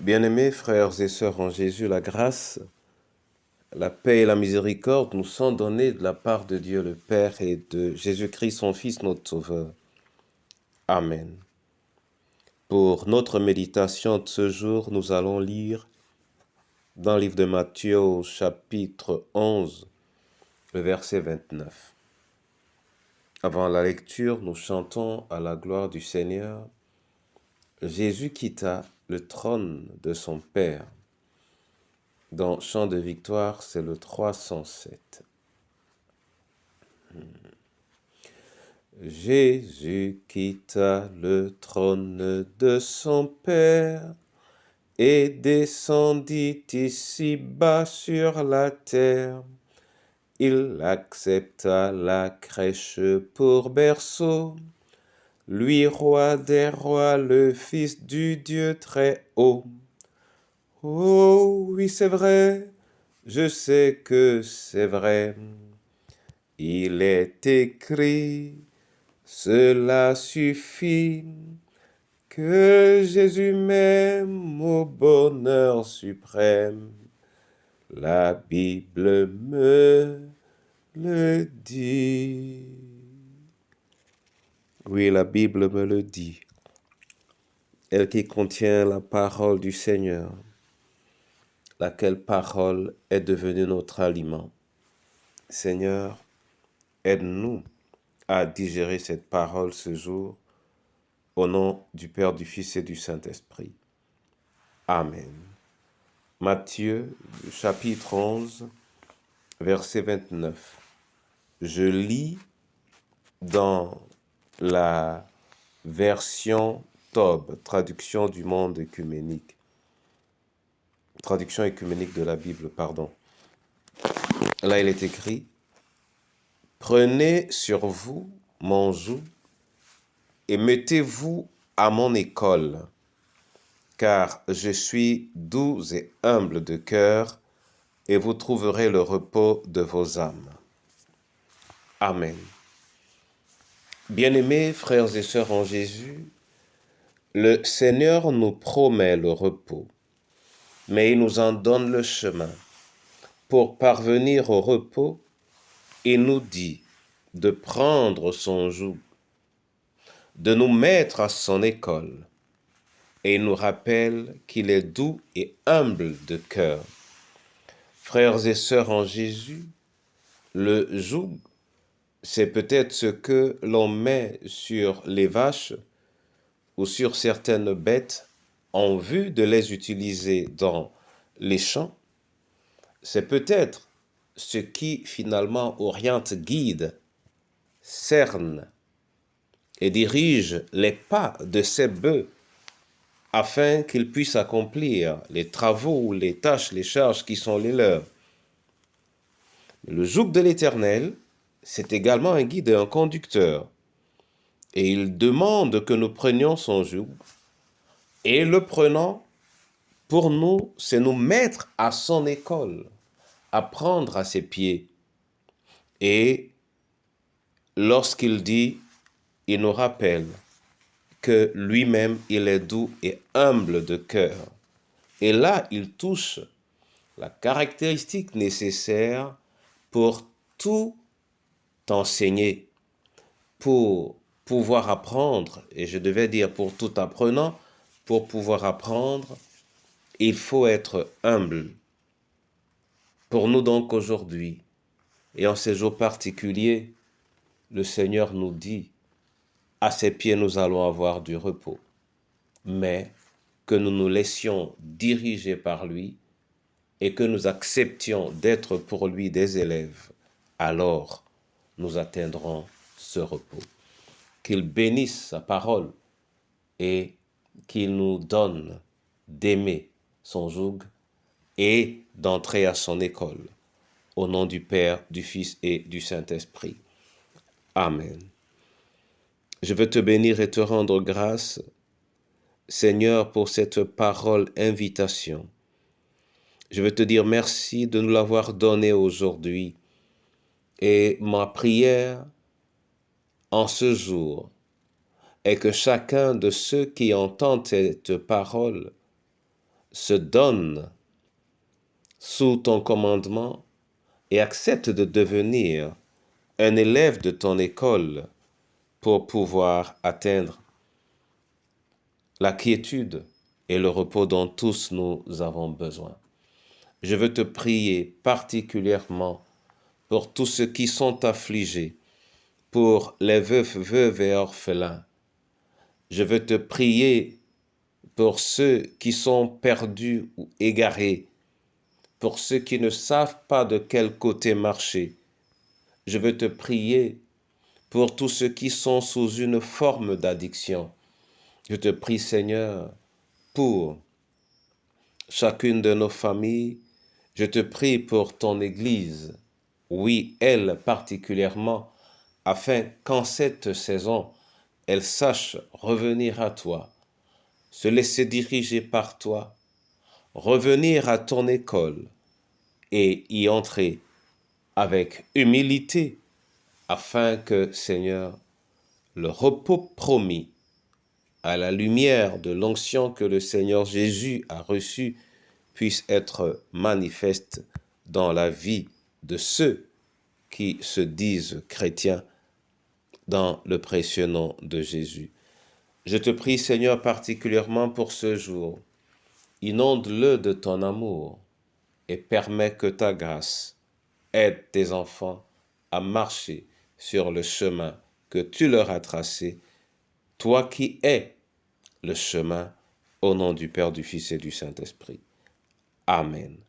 Bien-aimés frères et sœurs en Jésus, la grâce, la paix et la miséricorde nous sont données de la part de Dieu le Père et de Jésus-Christ, son Fils, notre Sauveur. Amen. Pour notre méditation de ce jour, nous allons lire dans le livre de Matthieu au chapitre 11, le verset 29. Avant la lecture, nous chantons à la gloire du Seigneur. Jésus quitta le trône de son Père. Dans Chant de victoire, c'est le 307. Jésus quitta le trône de son Père et descendit ici-bas sur la terre. Il accepta la crèche pour berceau, lui roi des rois, le Fils du Dieu très haut. Oh oui, c'est vrai, je sais que c'est vrai. Il est écrit, cela suffit, que Jésus m'aime au bonheur suprême. La Bible me le dit. Oui, la Bible me le dit. Elle qui contient la parole du Seigneur, laquelle parole est devenue notre aliment. Seigneur, aide-nous à digérer cette parole ce jour, au nom du Père, du Fils et du Saint-Esprit. Amen. Matthieu, chapitre 11, verset 29. Je lis dans la version TOB, traduction du monde œcuménique. Traduction œcuménique de la Bible, pardon. Là, il est écrit, « Prenez sur vous mon joug et mettez-vous à mon école, car je suis doux et humble de cœur, et vous trouverez le repos de vos âmes. » Amen. Bien-aimés frères et sœurs en Jésus, le Seigneur nous promet le repos, mais il nous en donne le chemin. Pour parvenir au repos, il nous dit de prendre son joug, de nous mettre à son école, et il nous rappelle qu'il est doux et humble de cœur. Frères et sœurs en Jésus, le joug, c'est peut-être ce que l'on met sur les vaches ou sur certaines bêtes en vue de les utiliser dans les champs. C'est peut-être ce qui finalement oriente, guide, cerne et dirige les pas de ces bœufs afin qu'ils puissent accomplir les travaux ou les tâches, les charges qui sont les leurs. Le joug de l'Éternel, c'est également un guide et un conducteur. Et il demande que nous prenions son joug. Et le prenant, pour nous, c'est nous mettre à son école, apprendre à ses pieds. Et lorsqu'il dit, il nous rappelle que lui-même, il est doux et humble de cœur. Et là, il touche la caractéristique nécessaire pour tout enseigner, pour pouvoir apprendre, et je devais dire pour tout apprenant, pour pouvoir apprendre, il faut être humble. Pour nous donc aujourd'hui, et en ces jours particuliers, le Seigneur nous dit, à ses pieds nous allons avoir du repos, mais que nous nous laissions diriger par lui et que nous acceptions d'être pour lui des élèves, alors nous atteindrons ce repos. Qu'il bénisse sa parole et qu'il nous donne d'aimer son joug et d'entrer à son école. Au nom du Père, du Fils et du Saint-Esprit. Amen. Je veux te bénir et te rendre grâce, Seigneur, pour cette parole invitation. Je veux te dire merci de nous l'avoir donnée aujourd'hui. Et ma prière en ce jour est que chacun de ceux qui entendent cette parole se donne sous ton commandement et accepte de devenir un élève de ton école pour pouvoir atteindre la quiétude et le repos dont tous nous avons besoin. Je veux te prier particulièrement pour tous ceux qui sont affligés, pour les veufs, veuves et orphelins. Je veux te prier pour ceux qui sont perdus ou égarés, pour ceux qui ne savent pas de quel côté marcher. Je veux te prier pour tous ceux qui sont sous une forme d'addiction. Je te prie, Seigneur, pour chacune de nos familles. Je te prie pour ton Église, oui, elle particulièrement, afin qu'en cette saison, elle sache revenir à toi, se laisser diriger par toi, revenir à ton école et y entrer avec humilité, afin que, Seigneur, le repos promis à la lumière de l'onction que le Seigneur Jésus a reçue puisse être manifeste dans la vie de ceux qui se disent chrétiens dans le précieux nom de Jésus. Je te prie, Seigneur, particulièrement pour ce jour. Inonde-le de ton amour et permets que ta grâce aide tes enfants à marcher sur le chemin que tu leur as tracé, toi qui es le chemin, au nom du Père, du Fils et du Saint-Esprit. Amen.